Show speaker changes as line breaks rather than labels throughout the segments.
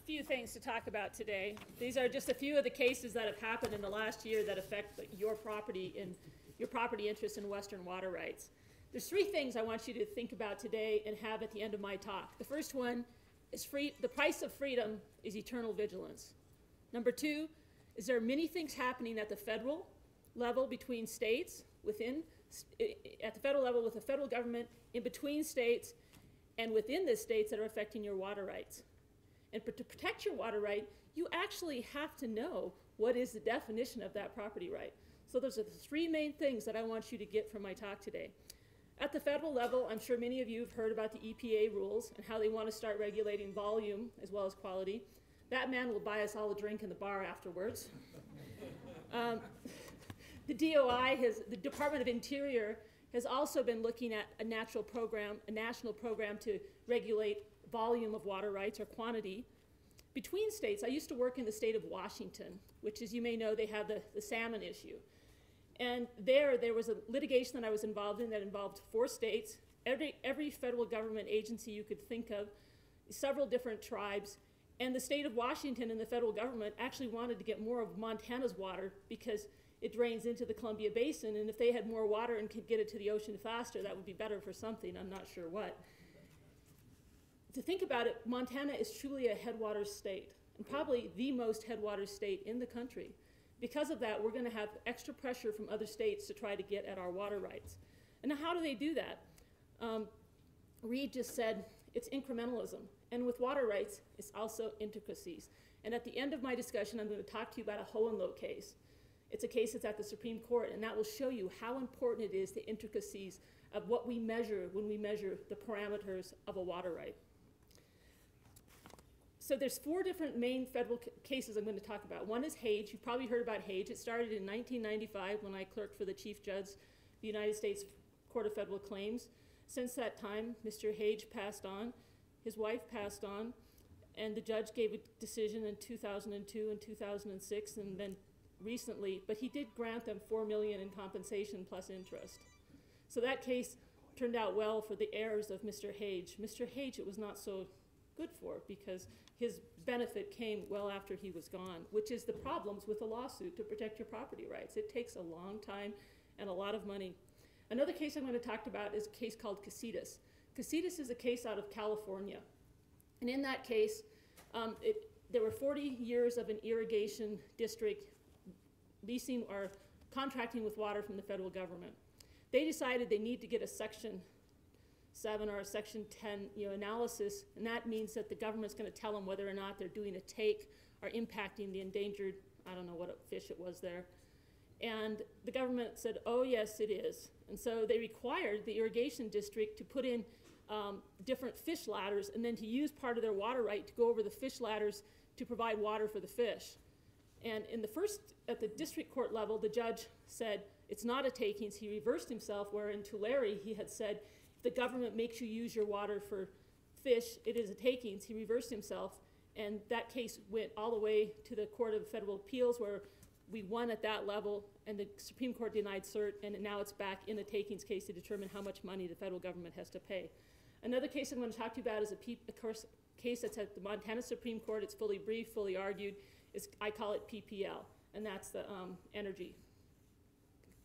few things to talk about today. These are just a few of the cases that have happened in the last year that affect your property and your property interests in Western water rights. There's three things I want you to think about today and have at the end of my talk. The first one is the price of freedom is eternal vigilance. Number two is there are many things happening at the federal level between states, at the federal level with the federal government, in between states, and within the states that are affecting your water rights. And to protect your water right, you actually have to know what is the definition of that property right. So those are the three main things that I want you to get from my talk today. At the federal level, I'm sure many of you have heard about the EPA rules and how they want to start regulating volume as well as quality. That man will buy us all a drink in the bar afterwards. The DOI, the Department of Interior, has also been looking at a national program to regulate volume of water rights or quantity. Between states, I used to work in the state of Washington, which, as you may know, they have the salmon issue. And there was a litigation that I was involved in that involved 4 states, every federal government agency you could think of, several different tribes, and the state of Washington and the federal government actually wanted to get more of Montana's water because it drains into the Columbia Basin, and if they had more water and could get it to the ocean faster, that would be better for something, I'm not sure what. To think about it, Montana is truly a headwaters state, and probably the most headwaters state in the country. Because of that, we're going to have extra pressure from other states to try to get at our water rights. And now how do they do that? Reed just said it's incrementalism. And with water rights, it's also intricacies. And at the end of my discussion, I'm going to talk to you about a Hohenlohe case. It's a case that's at the Supreme Court, and that will show you how important it is, the intricacies of what we measure when we measure the parameters of a water right. So there's 4 different main federal cases I'm going to talk about. One is Hage. You've probably heard about Hage. It started in 1995 when I clerked for the Chief Judge of the United States Court of Federal Claims. Since that time, Mr. Hage passed on. His wife passed on. And the judge gave a decision in 2002 and 2006 and then recently. But he did grant them $4 million in compensation plus interest. So that case turned out well for the heirs of Mr. Hage. Mr. Hage, it was not so good for because his benefit came well after he was gone, which is the problems with a lawsuit to protect your property rights. It takes a long time and a lot of money. Another case I'm going to talk about is a case called Casitas. Casitas is a case out of California. And in that case, there were 40 years of an irrigation district leasing or contracting with water from the federal government. They decided they need to get a Section 7 or a Section 10 analysis, and that means that the government's going to tell them whether or not they're doing a take or impacting the endangered, I don't know what fish it was there. And the government said, oh yes, it is. And so they required the irrigation district to put in different fish ladders and then to use part of their water right to go over the fish ladders to provide water for the fish. And at the district court level, the judge said, it's not a takings. He reversed himself, where in Tulare he had said, the government makes you use your water for fish, it is a takings. He reversed himself, and that case went all the way to the Court of Federal Appeals, where we won at that level, and the Supreme Court denied cert, and now it's back in a takings case to determine how much money the federal government has to pay. Another case I'm going to talk to you about is a case that's at the Montana Supreme Court. It's fully briefed, fully argued. I call it PPL, and that's the energy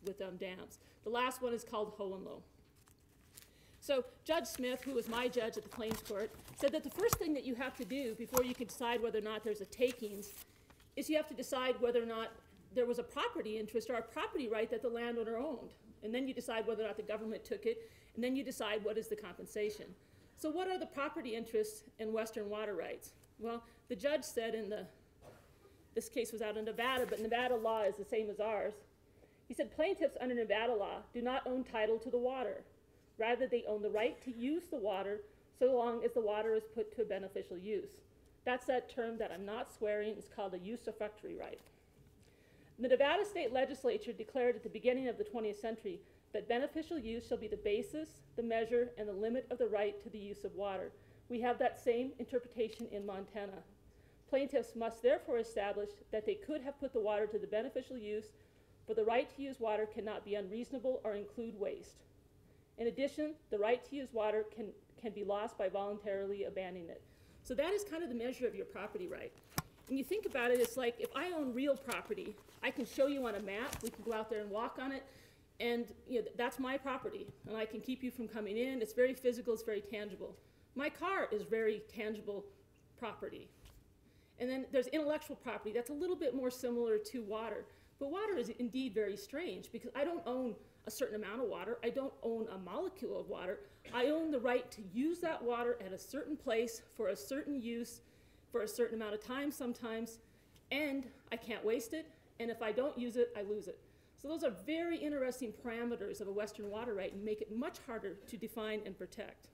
with dams. The last one is called Hohenlohe. So Judge Smith, who was my judge at the claims court, said that the first thing that you have to do before you can decide whether or not there's a takings is you have to decide whether or not there was a property interest or a property right that the landowner owned. And then you decide whether or not the government took it, and then you decide what is the compensation. So what are the property interests in Western water rights? Well, the judge said this case was out in Nevada, but Nevada law is the same as ours. He said plaintiffs under Nevada law do not own title to the water. Rather, they own the right to use the water so long as the water is put to a beneficial use. That's that term that I'm not swearing. It's called a usufructuary right. The Nevada State Legislature declared at the beginning of the 20th century that beneficial use shall be the basis, the measure, and the limit of the right to the use of water. We have that same interpretation in Montana. Plaintiffs must therefore establish that they could have put the water to the beneficial use, for the right to use water cannot be unreasonable or include waste. In addition, the right to use water can be lost by voluntarily abandoning it. So that is kind of the measure of your property right. When you think about it, it's like if I own real property, I can show you on a map, we can go out there and walk on it, and that's my property, and I can keep you from coming in. It's very physical, it's very tangible. My car is very tangible property. And then there's intellectual property that's a little bit more similar to water. But water is indeed very strange because I don't own a certain amount of water. I don't own a molecule of water. I own the right to use that water at a certain place for a certain use for a certain amount of time sometimes, and I can't waste it, and if I don't use it, I lose it. So those are very interesting parameters of a Western water right and make it much harder to define and protect.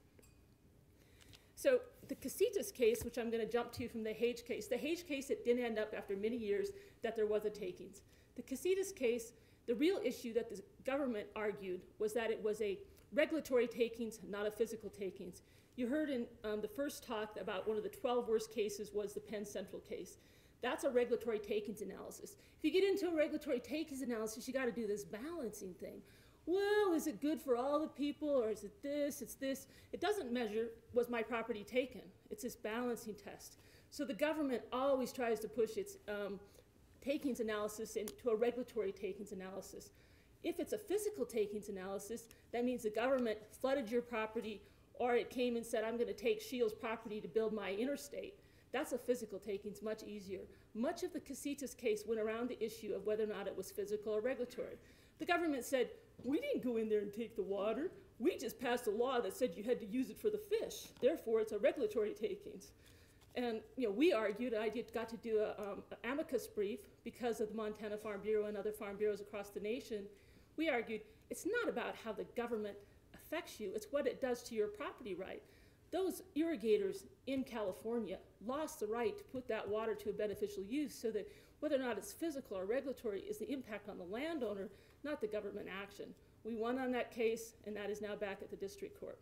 So the Casitas case, which I'm going to jump to from the Hage case, it didn't end up after many years that there was a takings. The Casitas case, the real issue that the government argued was that it was a regulatory takings, not a physical takings. You heard in the first talk about one of the 12 worst cases was the Penn Central case. That's a regulatory takings analysis. If you get into a regulatory takings analysis, you got to do this balancing thing. Well, is it good for all the people, or is it this, it's this? It doesn't measure, was my property taken? It's this balancing test. So the government always tries to push its takings analysis into a regulatory takings analysis. If it's a physical takings analysis, that means the government flooded your property, or it came and said, I'm going to take Shields' property to build my interstate. That's a physical takings, much easier. Much of the Casitas case went around the issue of whether or not it was physical or regulatory. The government said, we didn't go in there and take the water. We just passed a law that said you had to use it for the fish. Therefore, it's a regulatory takings. And we argued, and I got to do an amicus brief because of the Montana Farm Bureau and other farm bureaus across the nation. We argued it's not about how the government affects you, it's what it does to your property right. Those irrigators in California lost the right to put that water to a beneficial use, so that whether or not it's physical or regulatory is the impact on the landowner, not the government action. We won on that case, and that is now back at the district court.